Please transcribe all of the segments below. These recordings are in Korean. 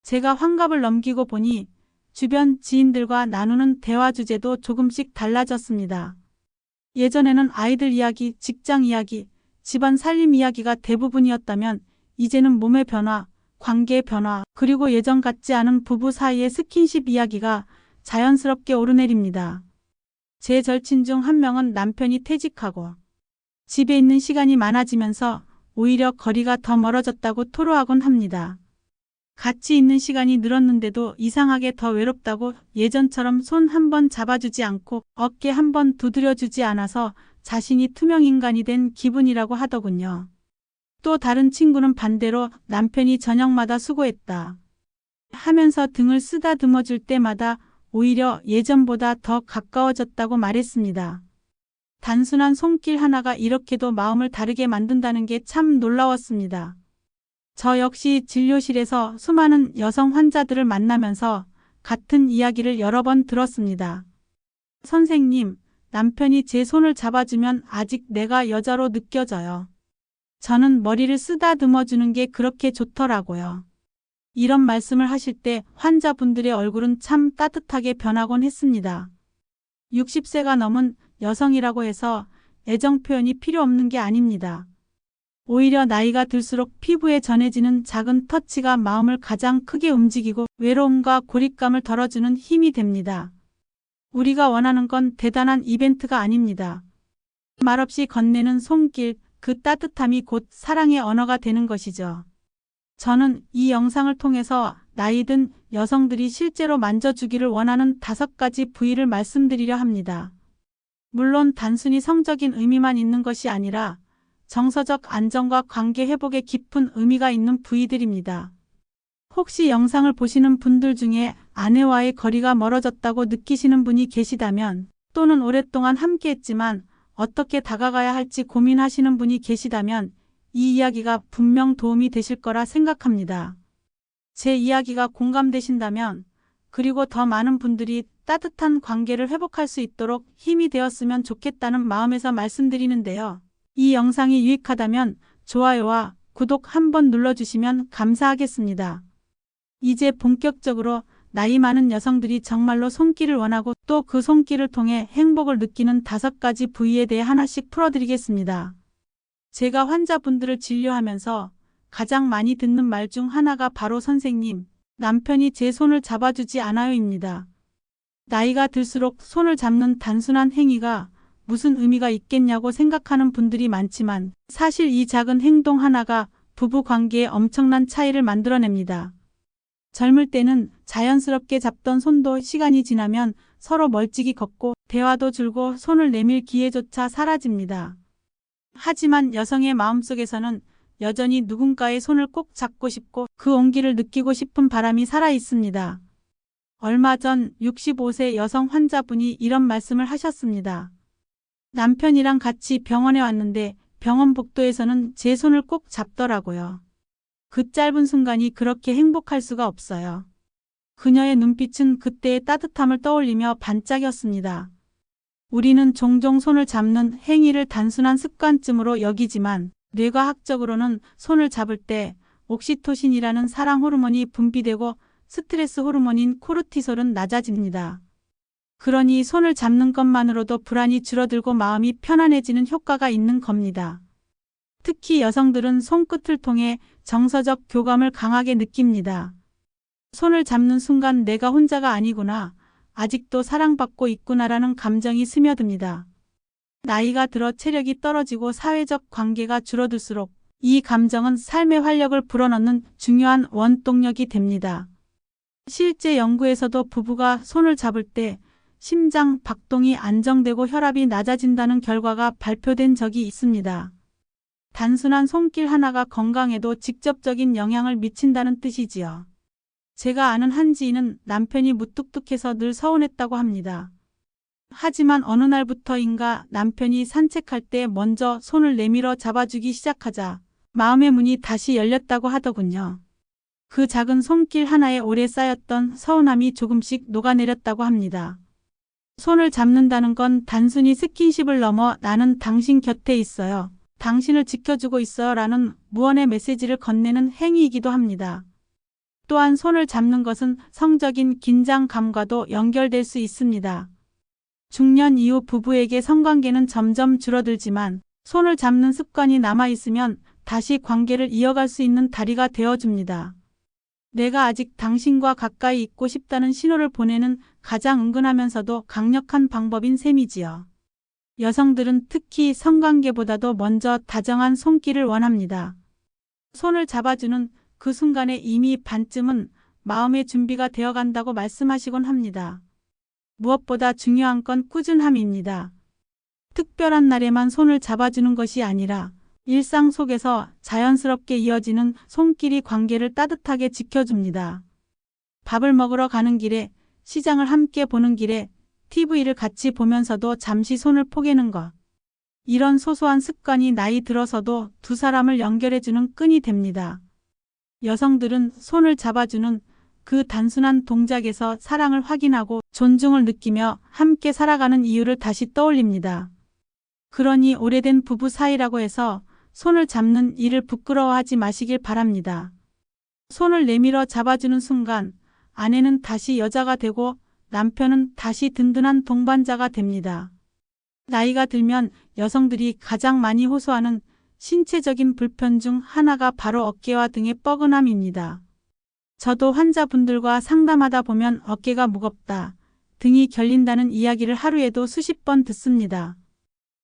제가 환갑을 넘기고 보니 주변 지인들과 나누는 대화 주제도 조금씩 달라졌습니다. 예전에는 아이들 이야기, 직장 이야기, 집안 살림 이야기가 대부분이었다면 이제는 몸의 변화, 관계의 변화, 그리고 예전 같지 않은 부부 사이의 스킨십 이야기가 자연스럽게 오르내립니다. 제 절친 중 한 명은 남편이 퇴직하고 집에 있는 시간이 많아지면서 오히려 거리가 더 멀어졌다고 토로하곤 합니다. 같이 있는 시간이 늘었는데도 이상하게 더 외롭다고 예전처럼 손 한 번 잡아주지 않고 어깨 한 번 두드려주지 않아서 자신이 투명인간이 된 기분이라고 하더군요. 또 다른 친구는 반대로 남편이 저녁마다 수고했다 하면서 등을 쓰다듬어 줄 때마다 오히려 예전보다 더 가까워졌다고 말했습니다. 단순한 손길 하나가 이렇게도 마음을 다르게 만든다는 게 참 놀라웠습니다. 저 역시 진료실에서 수많은 여성 환자들을 만나면서 같은 이야기를 여러 번 들었습니다. 선생님, 남편이 제 손을 잡아주면 아직 내가 여자로 느껴져요. 저는 머리를 쓰다듬어 주는 게 그렇게 좋더라고요. 이런 말씀을 하실 때 환자분들의 얼굴은 참 따뜻하게 변하곤 했습니다. 60세가 넘은 여성이라고 해서 애정 표현이 필요 없는 게 아닙니다. 오히려 나이가 들수록 피부에 전해지는 작은 터치가 마음을 가장 크게 움직이고 외로움과 고립감을 덜어주는 힘이 됩니다. 우리가 원하는 건 대단한 이벤트가 아닙니다. 말없이 건네는 손길, 그 따뜻함이 곧 사랑의 언어가 되는 것이죠. 저는 이 영상을 통해서 나이 든 여성들이 실제로 만져주기를 원하는 5가지 부위를 말씀드리려 합니다. 물론 단순히 성적인 의미만 있는 것이 아니라 정서적 안정과 관계 회복에 깊은 의미가 있는 부위들입니다. 혹시 영상을 보시는 분들 중에 아내와의 거리가 멀어졌다고 느끼시는 분이 계시다면, 또는 오랫동안 함께했지만 어떻게 다가가야 할지 고민하시는 분이 계시다면 이 이야기가 분명 도움이 되실 거라 생각합니다. 제 이야기가 공감되신다면, 그리고 더 많은 분들이 따뜻한 관계를 회복할 수 있도록 힘이 되었으면 좋겠다는 마음에서 말씀드리는데요. 이 영상이 유익하다면 좋아요와 구독 한번 눌러주시면 감사하겠습니다. 이제 본격적으로 나이 많은 여성들이 정말로 손길을 원하고 또 그 손길을 통해 행복을 느끼는 5가지 부위에 대해 하나씩 풀어드리겠습니다. 제가 환자분들을 진료하면서 가장 많이 듣는 말 중 하나가 바로 선생님, 남편이 제 손을 잡아주지 않아요입니다. 나이가 들수록 손을 잡는 단순한 행위가 무슨 의미가 있겠냐고 생각하는 분들이 많지만 사실 이 작은 행동 하나가 부부 관계에 엄청난 차이를 만들어냅니다. 젊을 때는 자연스럽게 잡던 손도 시간이 지나면 서로 멀찍이 걷고 대화도 줄고 손을 내밀 기회조차 사라집니다. 하지만 여성의 마음속에서는 여전히 누군가의 손을 꼭 잡고 싶고 그 온기를 느끼고 싶은 바람이 살아 있습니다. 얼마 전 65세 여성 환자분이 이런 말씀을 하셨습니다. 남편이랑 같이 병원에 왔는데 병원 복도에서는 제 손을 꼭 잡더라고요. 그 짧은 순간이 그렇게 행복할 수가 없어요. 그녀의 눈빛은 그때의 따뜻함을 떠올리며 반짝였습니다. 우리는 종종 손을 잡는 행위를 단순한 습관쯤으로 여기지만 뇌과학적으로는 손을 잡을 때 옥시토신이라는 사랑 호르몬이 분비되고 스트레스 호르몬인 코르티솔은 낮아집니다. 그러니 손을 잡는 것만으로도 불안이 줄어들고 마음이 편안해지는 효과가 있는 겁니다. 특히 여성들은 손끝을 통해 정서적 교감을 강하게 느낍니다. 손을 잡는 순간 내가 혼자가 아니구나, 아직도 사랑받고 있구나라는 감정이 스며듭니다. 나이가 들어 체력이 떨어지고 사회적 관계가 줄어들수록 이 감정은 삶의 활력을 불어넣는 중요한 원동력이 됩니다. 실제 연구에서도 부부가 손을 잡을 때 심장 박동이 안정되고 혈압이 낮아진다는 결과가 발표된 적이 있습니다. 단순한 손길 하나가 건강에도 직접적인 영향을 미친다는 뜻이지요. 제가 아는 한 지인은 남편이 무뚝뚝해서 늘 서운했다고 합니다. 하지만 어느 날부터인가 남편이 산책할 때 먼저 손을 내밀어 잡아주기 시작하자 마음의 문이 다시 열렸다고 하더군요. 그 작은 손길 하나에 오래 쌓였던 서운함이 조금씩 녹아내렸다고 합니다. 손을 잡는다는 건 단순히 스킨십을 넘어 나는 당신 곁에 있어요, 당신을 지켜주고 있어요 라는 무언의 메시지를 건네는 행위이기도 합니다. 또한 손을 잡는 것은 성적인 긴장감과도 연결될 수 있습니다. 중년 이후 부부에게 성관계는 점점 줄어들지만 손을 잡는 습관이 남아있으면 다시 관계를 이어갈 수 있는 다리가 되어줍니다. 내가 아직 당신과 가까이 있고 싶다는 신호를 보내는 가장 은근하면서도 강력한 방법인 셈이지요. 여성들은 특히 성관계보다도 먼저 다정한 손길을 원합니다. 손을 잡아주는 그 순간에 이미 반쯤은 마음의 준비가 되어간다고 말씀하시곤 합니다. 무엇보다 중요한 건 꾸준함입니다. 특별한 날에만 손을 잡아주는 것이 아니라 일상 속에서 자연스럽게 이어지는 손길이 관계를 따뜻하게 지켜줍니다. 밥을 먹으러 가는 길에, 시장을 함께 보는 길에, TV를 같이 보면서도 잠시 손을 포개는 것. 이런 소소한 습관이 나이 들어서도 두 사람을 연결해주는 끈이 됩니다. 여성들은 손을 잡아주는 그 단순한 동작에서 사랑을 확인하고 존중을 느끼며 함께 살아가는 이유를 다시 떠올립니다. 그러니 오래된 부부 사이라고 해서 손을 잡는 일을 부끄러워하지 마시길 바랍니다. 손을 내밀어 잡아주는 순간 아내는 다시 여자가 되고 남편은 다시 든든한 동반자가 됩니다. 나이가 들면 여성들이 가장 많이 호소하는 신체적인 불편 중 하나가 바로 어깨와 등의 뻐근함입니다. 저도 환자분들과 상담하다 보면 어깨가 무겁다, 등이 결린다는 이야기를 하루에도 수십 번 듣습니다.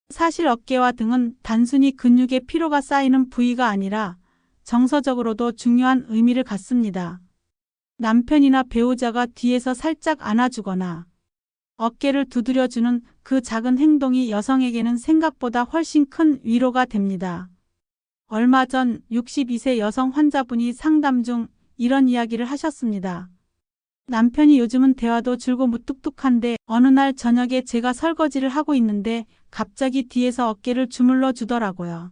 사실 어깨와 등은 단순히 근육의 피로가 쌓이는 부위가 아니라 정서적으로도 중요한 의미를 갖습니다. 남편이나 배우자가 뒤에서 살짝 안아주거나 어깨를 두드려주는 그 작은 행동이 여성에게는 생각보다 훨씬 큰 위로가 됩니다. 얼마 전 62세 여성 환자분이 상담 중 이런 이야기를 하셨습니다. 남편이 요즘은 대화도 줄고 무뚝뚝한데 어느 날 저녁에 제가 설거지를 하고 있는데 갑자기 뒤에서 어깨를 주물러 주더라고요.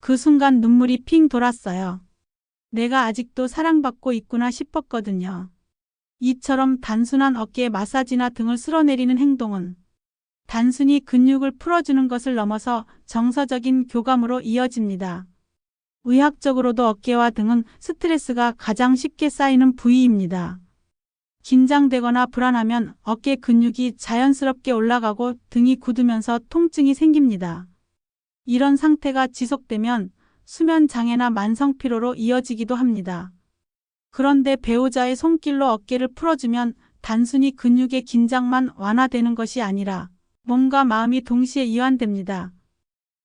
그 순간 눈물이 핑 돌았어요. 내가 아직도 사랑받고 있구나 싶었거든요. 이처럼 단순한 어깨 마사지나 등을 쓸어내리는 행동은 단순히 근육을 풀어주는 것을 넘어서 정서적인 교감으로 이어집니다. 의학적으로도 어깨와 등은 스트레스가 가장 쉽게 쌓이는 부위입니다. 긴장되거나 불안하면 어깨 근육이 자연스럽게 올라가고 등이 굳으면서 통증이 생깁니다. 이런 상태가 지속되면 수면 장애나 만성 피로로 이어지기도 합니다. 그런데 배우자의 손길로 어깨를 풀어주면 단순히 근육의 긴장만 완화되는 것이 아니라 몸과 마음이 동시에 이완됩니다.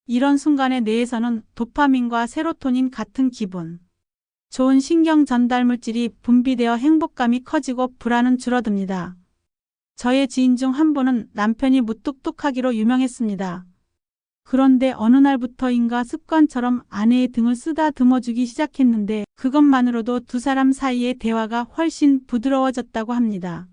이런 순간에 뇌에서는 도파민과 세로토닌 같은 기분, 좋은 신경 전달 물질이 분비되어 행복감이 커지고 불안은 줄어듭니다. 저의 지인 중 한 분은 남편이 무뚝뚝하기로 유명했습니다. 그런데 어느 날부터인가 습관처럼 아내의 등을 쓰다듬어주기 시작했는데 그것만으로도 두 사람 사이의 대화가 훨씬 부드러워졌다고 합니다.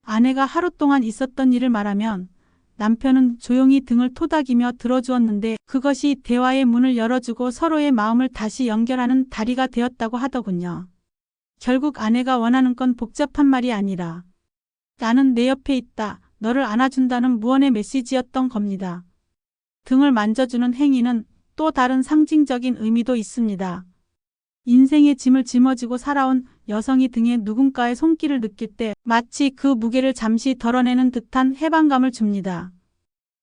아내가 하루 동안 있었던 일을 말하면 남편은 조용히 등을 토닥이며 들어주었는데 그것이 대화의 문을 열어주고 서로의 마음을 다시 연결하는 다리가 되었다고 하더군요. 결국 아내가 원하는 건 복잡한 말이 아니라 나는 내 옆에 있다, 너를 안아준다는 무언의 메시지였던 겁니다. 등을 만져주는 행위는 또 다른 상징적인 의미도 있습니다. 인생의 짐을 짊어지고 살아온 여성이 등에 누군가의 손길을 느낄 때 마치 그 무게를 잠시 덜어내는 듯한 해방감을 줍니다.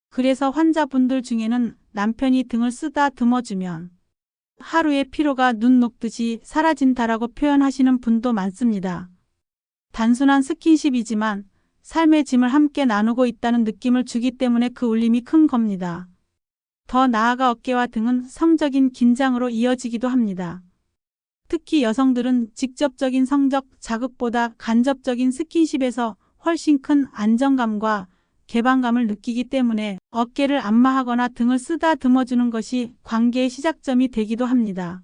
그래서 환자분들 중에는 남편이 등을 쓰다듬어주면 하루의 피로가 눈 녹듯이 사라진다라고 표현하시는 분도 많습니다. 단순한 스킨십이지만 삶의 짐을 함께 나누고 있다는 느낌을 주기 때문에 그 울림이 큰 겁니다. 더 나아가 어깨와 등은 성적인 긴장으로 이어지기도 합니다. 특히 여성들은 직접적인 성적 자극보다 간접적인 스킨십에서 훨씬 큰 안정감과 개방감을 느끼기 때문에 어깨를 안마하거나 등을 쓰다듬어주는 것이 관계의 시작점이 되기도 합니다.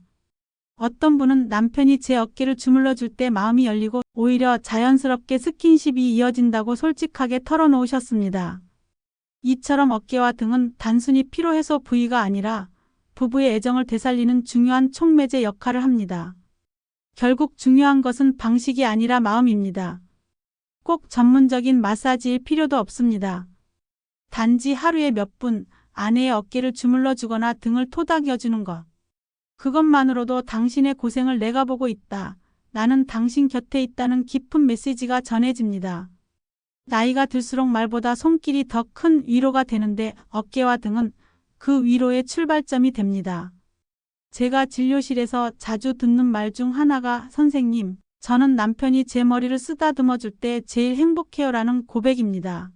어떤 분은 남편이 제 어깨를 주물러줄 때 마음이 열리고 오히려 자연스럽게 스킨십이 이어진다고 솔직하게 털어놓으셨습니다. 이처럼 어깨와 등은 단순히 피로해소 부위가 아니라 부부의 애정을 되살리는 중요한 촉매제 역할을 합니다. 결국 중요한 것은 방식이 아니라 마음입니다. 꼭 전문적인 마사지일 필요도 없습니다. 단지 하루에 몇 분 아내의 어깨를 주물러 주거나 등을 토닥여 주는 것. 그것만으로도 당신의 고생을 내가 보고 있다, 나는 당신 곁에 있다는 깊은 메시지가 전해집니다. 나이가 들수록 말보다 손길이 더 큰 위로가 되는데 어깨와 등은 그 위로의 출발점이 됩니다. 제가 진료실에서 자주 듣는 말 중 하나가 선생님, 저는 남편이 제 머리를 쓰다듬어 줄 때 제일 행복해요라는 고백입니다.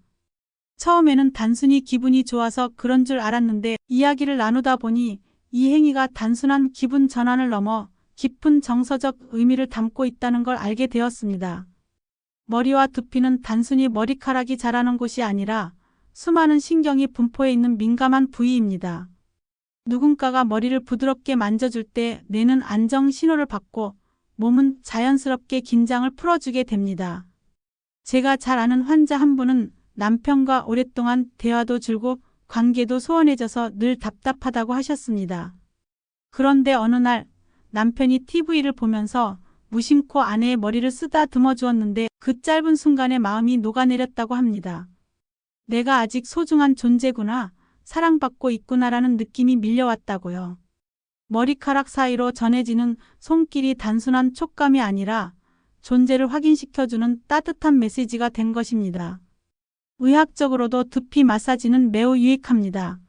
처음에는 단순히 기분이 좋아서 그런 줄 알았는데 이야기를 나누다 보니 이 행위가 단순한 기분 전환을 넘어 깊은 정서적 의미를 담고 있다는 걸 알게 되었습니다. 머리와 두피는 단순히 머리카락이 자라는 곳이 아니라 수많은 신경이 분포해 있는 민감한 부위입니다. 누군가가 머리를 부드럽게 만져줄 때 뇌는 안정 신호를 받고 몸은 자연스럽게 긴장을 풀어주게 됩니다. 제가 잘 아는 환자 한 분은 남편과 오랫동안 대화도 줄고 관계도 소원해져서 늘 답답하다고 하셨습니다. 그런데 어느 날 남편이 TV를 보면서 무심코 아내의 머리를 쓰다듬어 주었는데 그 짧은 순간에 마음이 녹아내렸다고 합니다. 내가 아직 소중한 존재구나, 사랑받고 있구나라는 느낌이 밀려왔다고요. 머리카락 사이로 전해지는 손길이 단순한 촉감이 아니라 존재를 확인시켜주는 따뜻한 메시지가 된 것입니다. 의학적으로도 두피 마사지는 매우 유익합니다.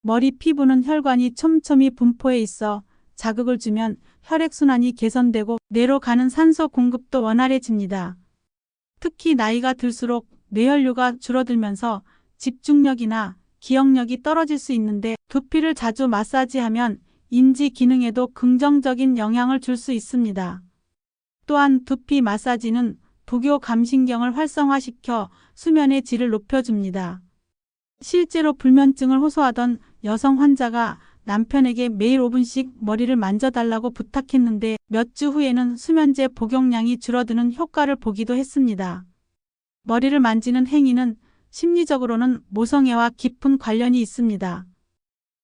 머리 피부는 혈관이 촘촘히 분포해 있어 자극을 주면 혈액순환이 개선되고 뇌로 가는 산소 공급도 원활해집니다. 특히 나이가 들수록 뇌혈류가 줄어들면서 집중력이나 기억력이 떨어질 수 있는데 두피를 자주 마사지하면 인지 기능에도 긍정적인 영향을 줄 수 있습니다. 또한 두피 마사지는 부교 감신경을 활성화시켜 수면의 질을 높여줍니다. 실제로 불면증을 호소하던 여성 환자가 남편에게 매일 5분씩 머리를 만져달라고 부탁했는데 몇 주 후에는 수면제 복용량이 줄어드는 효과를 보기도 했습니다. 머리를 만지는 행위는 심리적으로는 모성애와 깊은 관련이 있습니다.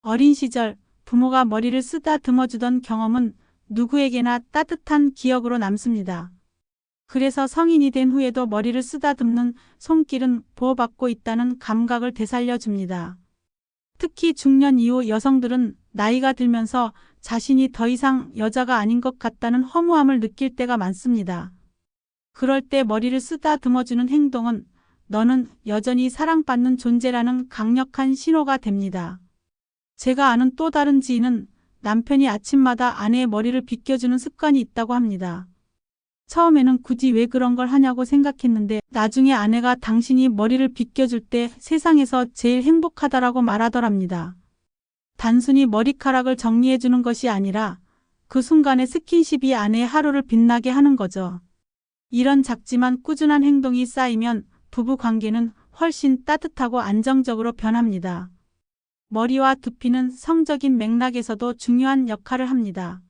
어린 시절 부모가 머리를 쓰다듬어 주던 경험은 누구에게나 따뜻한 기억으로 남습니다. 그래서 성인이 된 후에도 머리를 쓰다듬는 손길은 보호받고 있다는 감각을 되살려 줍니다. 특히 중년 이후 여성들은 나이가 들면서 자신이 더 이상 여자가 아닌 것 같다는 허무함을 느낄 때가 많습니다. 그럴 때 머리를 쓰다듬어주는 행동은 너는 여전히 사랑받는 존재라는 강력한 신호가 됩니다. 제가 아는 또 다른 지인은 남편이 아침마다 아내의 머리를 빗겨주는 습관이 있다고 합니다. 처음에는 굳이 왜 그런 걸 하냐고 생각했는데 나중에 아내가 당신이 머리를 빗겨줄 때 세상에서 제일 행복하다라고 말하더랍니다. 단순히 머리카락을 정리해주는 것이 아니라 그 순간의 스킨십이 아내의 하루를 빛나게 하는 거죠. 이런 작지만 꾸준한 행동이 쌓이면 부부 관계는 훨씬 따뜻하고 안정적으로 변합니다. 머리와 두피는 성적인 맥락에서도 중요한 역할을 합니다.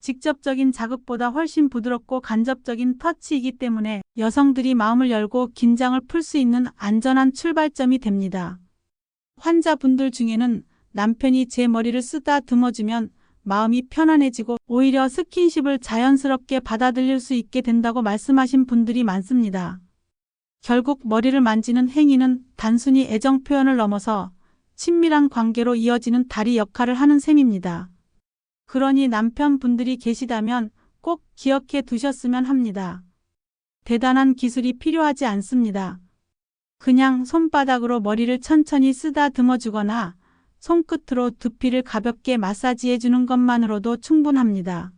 직접적인 자극보다 훨씬 부드럽고 간접적인 터치이기 때문에 여성들이 마음을 열고 긴장을 풀 수 있는 안전한 출발점이 됩니다. 환자분들 중에는 남편이 제 머리를 쓰다듬어주면 마음이 편안해지고 오히려 스킨십을 자연스럽게 받아들일 수 있게 된다고 말씀하신 분들이 많습니다. 결국 머리를 만지는 행위는 단순히 애정 표현을 넘어서 친밀한 관계로 이어지는 다리 역할을 하는 셈입니다. 그러니 남편분들이 계시다면 꼭 기억해 두셨으면 합니다. 대단한 기술이 필요하지 않습니다. 그냥 손바닥으로 머리를 천천히 쓰다듬어 주거나 손끝으로 두피를 가볍게 마사지해 주는 것만으로도 충분합니다.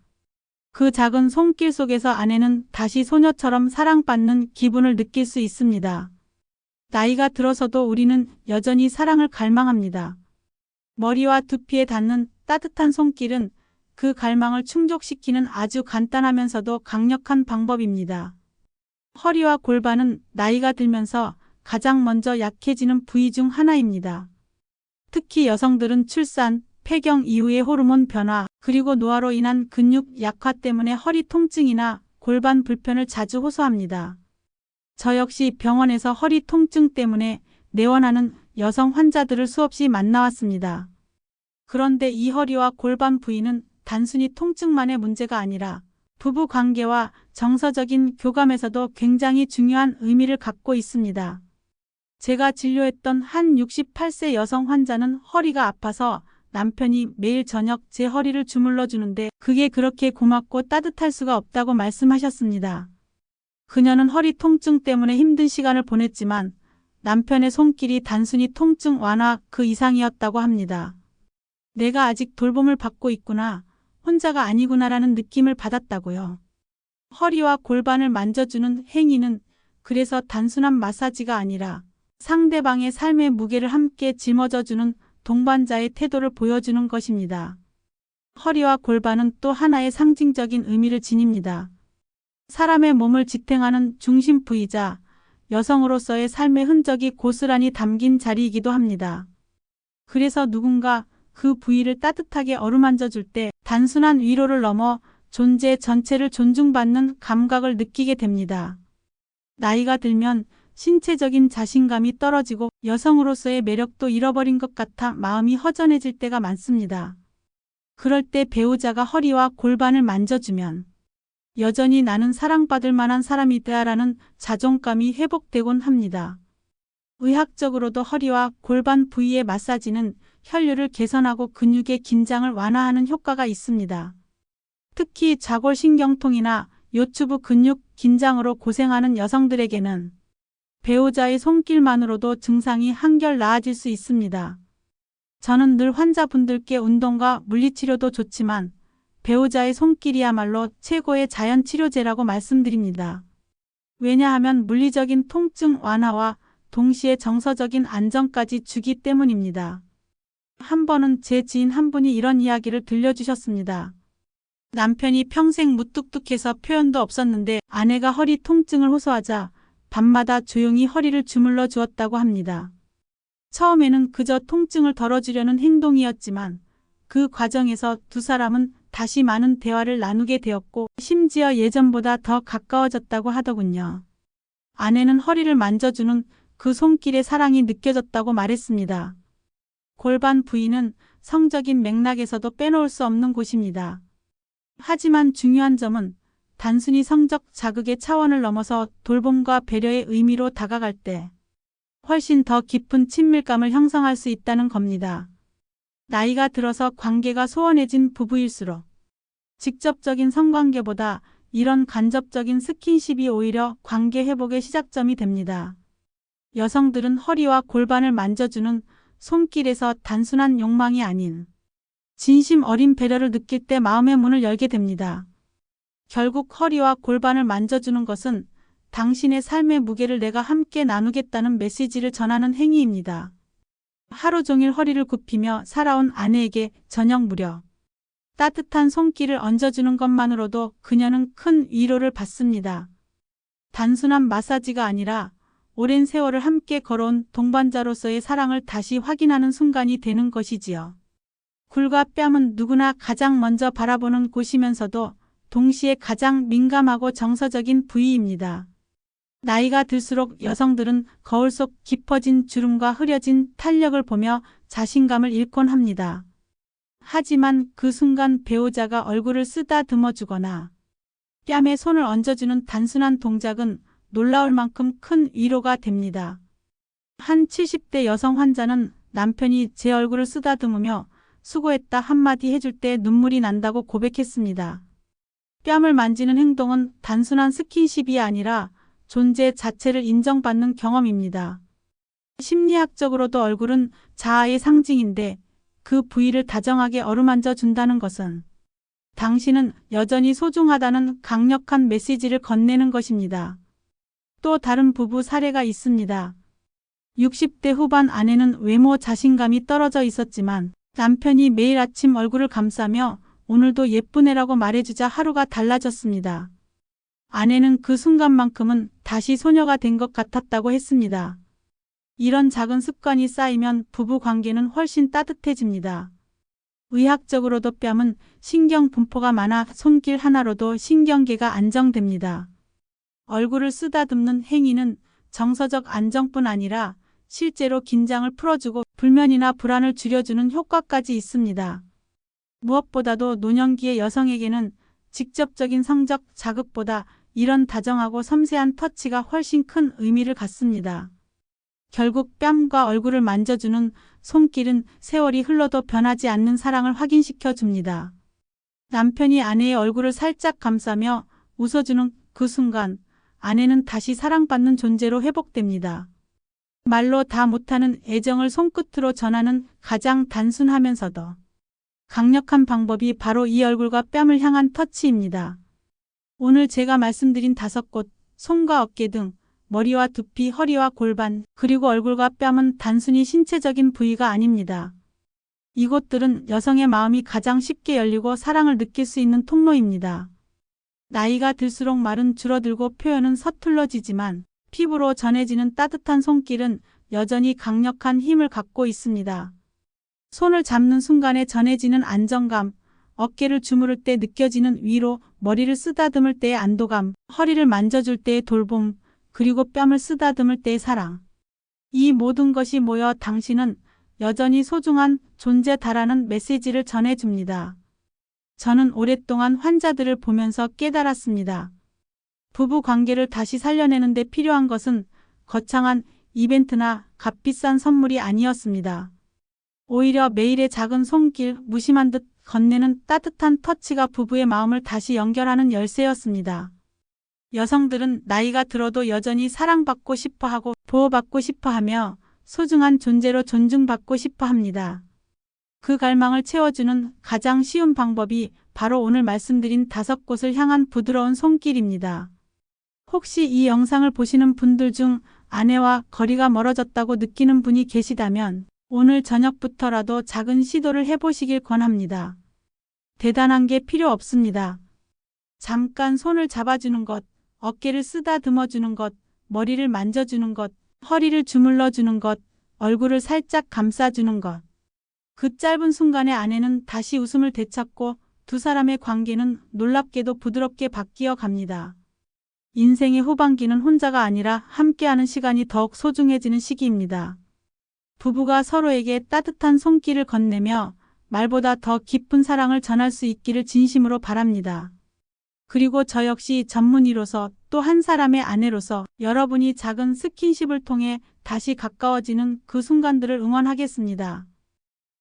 그 작은 손길 속에서 아내는 다시 소녀처럼 사랑받는 기분을 느낄 수 있습니다. 나이가 들어서도 우리는 여전히 사랑을 갈망합니다. 머리와 두피에 닿는 따뜻한 손길은 그 갈망을 충족시키는 아주 간단하면서도 강력한 방법입니다. 허리와 골반은 나이가 들면서 가장 먼저 약해지는 부위 중 하나입니다. 특히 여성들은 출산, 폐경 이후의 호르몬 변화, 그리고 노화로 인한 근육 약화 때문에 허리 통증이나 골반 불편을 자주 호소합니다. 저 역시 병원에서 허리 통증 때문에 내원하는 여성 환자들을 수없이 만나왔습니다. 그런데 이 허리와 골반 부위는 단순히 통증만의 문제가 아니라 부부 관계와 정서적인 교감에서도 굉장히 중요한 의미를 갖고 있습니다. 제가 진료했던 한 68세 여성 환자는 허리가 아파서 남편이 매일 저녁 제 허리를 주물러 주는데 그게 그렇게 고맙고 따뜻할 수가 없다고 말씀하셨습니다. 그녀는 허리 통증 때문에 힘든 시간을 보냈지만 남편의 손길이 단순히 통증 완화 그 이상이었다고 합니다. 내가 아직 돌봄을 받고 있구나, 혼자가 아니구나라는 느낌을 받았다고요. 허리와 골반을 만져주는 행위는 그래서 단순한 마사지가 아니라 상대방의 삶의 무게를 함께 짊어져주는 동반자의 태도를 보여주는 것입니다. 허리와 골반은 또 하나의 상징적인 의미를 지닙니다. 사람의 몸을 지탱하는 중심 부위이자 여성으로서의 삶의 흔적이 고스란히 담긴 자리이기도 합니다. 그래서 누군가 그 부위를 따뜻하게 어루만져 줄 때 단순한 위로를 넘어 존재 전체를 존중받는 감각을 느끼게 됩니다. 나이가 들면 신체적인 자신감이 떨어지고 여성으로서의 매력도 잃어버린 것 같아 마음이 허전해질 때가 많습니다. 그럴 때 배우자가 허리와 골반을 만져주면 여전히 나는 사랑받을 만한 사람이다라는 자존감이 회복되곤 합니다. 의학적으로도 허리와 골반 부위의 마사지는 혈류를 개선하고 근육의 긴장을 완화하는 효과가 있습니다. 특히 좌골신경통이나 요추부 근육 긴장으로 고생하는 여성들에게는 배우자의 손길만으로도 증상이 한결 나아질 수 있습니다. 저는 늘 환자분들께 운동과 물리치료도 좋지만 배우자의 손길이야말로 최고의 자연치료제라고 말씀드립니다. 왜냐하면 물리적인 통증 완화와 동시에 정서적인 안정까지 주기 때문입니다. 한 번은 제 지인 한 분이 이런 이야기를 들려주셨습니다. 남편이 평생 무뚝뚝해서 표현도 없었는데 아내가 허리 통증을 호소하자 밤마다 조용히 허리를 주물러 주었다고 합니다. 처음에는 그저 통증을 덜어주려는 행동이었지만 그 과정에서 두 사람은 다시 많은 대화를 나누게 되었고 심지어 예전보다 더 가까워졌다고 하더군요. 아내는 허리를 만져주는 그 손길의 사랑이 느껴졌다고 말했습니다. 골반 부위는 성적인 맥락에서도 빼놓을 수 없는 곳입니다. 하지만 중요한 점은 단순히 성적 자극의 차원을 넘어서 돌봄과 배려의 의미로 다가갈 때 훨씬 더 깊은 친밀감을 형성할 수 있다는 겁니다. 나이가 들어서 관계가 소원해진 부부일수록 직접적인 성관계보다 이런 간접적인 스킨십이 오히려 관계 회복의 시작점이 됩니다. 여성들은 허리와 골반을 만져주는 손길에서 단순한 욕망이 아닌 진심 어린 배려를 느낄 때 마음의 문을 열게 됩니다. 결국 허리와 골반을 만져주는 것은 당신의 삶의 무게를 내가 함께 나누겠다는 메시지를 전하는 행위입니다. 하루 종일 허리를 굽히며 살아온 아내에게 저녁 무렵 따뜻한 손길을 얹어주는 것만으로도 그녀는 큰 위로를 받습니다. 단순한 마사지가 아니라 오랜 세월을 함께 걸어온 동반자로서의 사랑을 다시 확인하는 순간이 되는 것이지요. 굴과 뺨은 누구나 가장 먼저 바라보는 곳이면서도 동시에 가장 민감하고 정서적인 부위입니다. 나이가 들수록 여성들은 거울 속 깊어진 주름과 흐려진 탄력을 보며 자신감을 잃곤 합니다. 하지만 그 순간 배우자가 얼굴을 쓰다듬어 주거나 뺨에 손을 얹어주는 단순한 동작은 놀라울 만큼 큰 위로가 됩니다. 한 70대 여성 환자는 남편이 제 얼굴을 쓰다듬으며 수고했다 한마디 해줄 때 눈물이 난다고 고백했습니다. 뺨을 만지는 행동은 단순한 스킨십이 아니라 존재 자체를 인정받는 경험입니다. 심리학적으로도 얼굴은 자아의 상징인데 그 부위를 다정하게 어루만져 준다는 것은 당신은 여전히 소중하다는 강력한 메시지를 건네는 것입니다. 또 다른 부부 사례가 있습니다. 60대 후반 아내는 외모 자신감이 떨어져 있었지만 남편이 매일 아침 얼굴을 감싸며 오늘도 예쁘네라고 말해주자 하루가 달라졌습니다. 아내는 그 순간만큼은 다시 소녀가 된 것 같았다고 했습니다. 이런 작은 습관이 쌓이면 부부 관계는 훨씬 따뜻해집니다. 의학적으로도 뺨은 신경 분포가 많아 손길 하나로도 신경계가 안정됩니다. 얼굴을 쓰다듬는 행위는 정서적 안정뿐 아니라 실제로 긴장을 풀어주고 불면이나 불안을 줄여주는 효과까지 있습니다. 무엇보다도 노년기의 여성에게는 직접적인 성적 자극보다 이런 다정하고 섬세한 터치가 훨씬 큰 의미를 갖습니다. 결국 뺨과 얼굴을 만져주는 손길은 세월이 흘러도 변하지 않는 사랑을 확인시켜 줍니다. 남편이 아내의 얼굴을 살짝 감싸며 웃어주는 그 순간 아내는 다시 사랑받는 존재로 회복됩니다. 말로 다 못하는 애정을 손끝으로 전하는 가장 단순하면서도 강력한 방법이 바로 이 얼굴과 뺨을 향한 터치입니다. 오늘 제가 말씀드린 5곳, 손과 어깨 등 머리와 두피, 허리와 골반, 그리고 얼굴과 뺨은 단순히 신체적인 부위가 아닙니다. 이곳들은 여성의 마음이 가장 쉽게 열리고 사랑을 느낄 수 있는 통로입니다. 나이가 들수록 말은 줄어들고 표현은 서툴러지지만 피부로 전해지는 따뜻한 손길은 여전히 강력한 힘을 갖고 있습니다. 손을 잡는 순간에 전해지는 안정감, 어깨를 주무를 때 느껴지는 위로, 머리를 쓰다듬을 때의 안도감, 허리를 만져줄 때의 돌봄, 그리고 뺨을 쓰다듬을 때의 사랑. 이 모든 것이 모여 당신은 여전히 소중한 존재다라는 메시지를 전해줍니다. 저는 오랫동안 환자들을 보면서 깨달았습니다. 부부 관계를 다시 살려내는 데 필요한 것은 거창한 이벤트나 값비싼 선물이 아니었습니다. 오히려 매일의 작은 손길, 무심한 듯 건네는 따뜻한 터치가 부부의 마음을 다시 연결하는 열쇠였습니다. 여성들은 나이가 들어도 여전히 사랑받고 싶어하고 보호받고 싶어하며 소중한 존재로 존중받고 싶어합니다. 그 갈망을 채워주는 가장 쉬운 방법이 바로 오늘 말씀드린 5곳을 향한 부드러운 손길입니다. 혹시 이 영상을 보시는 분들 중 아내와 거리가 멀어졌다고 느끼는 분이 계시다면 오늘 저녁부터라도 작은 시도를 해보시길 권합니다. 대단한 게 필요 없습니다. 잠깐 손을 잡아주는 것, 어깨를 쓰다듬어주는 것, 머리를 만져주는 것, 허리를 주물러주는 것, 얼굴을 살짝 감싸주는 것. 그 짧은 순간에 아내는 다시 웃음을 되찾고 두 사람의 관계는 놀랍게도 부드럽게 바뀌어 갑니다. 인생의 후반기는 혼자가 아니라 함께하는 시간이 더욱 소중해지는 시기입니다. 부부가 서로에게 따뜻한 손길을 건네며 말보다 더 깊은 사랑을 전할 수 있기를 진심으로 바랍니다. 그리고 저 역시 전문의로서 또 한 사람의 아내로서 여러분이 작은 스킨십을 통해 다시 가까워지는 그 순간들을 응원하겠습니다.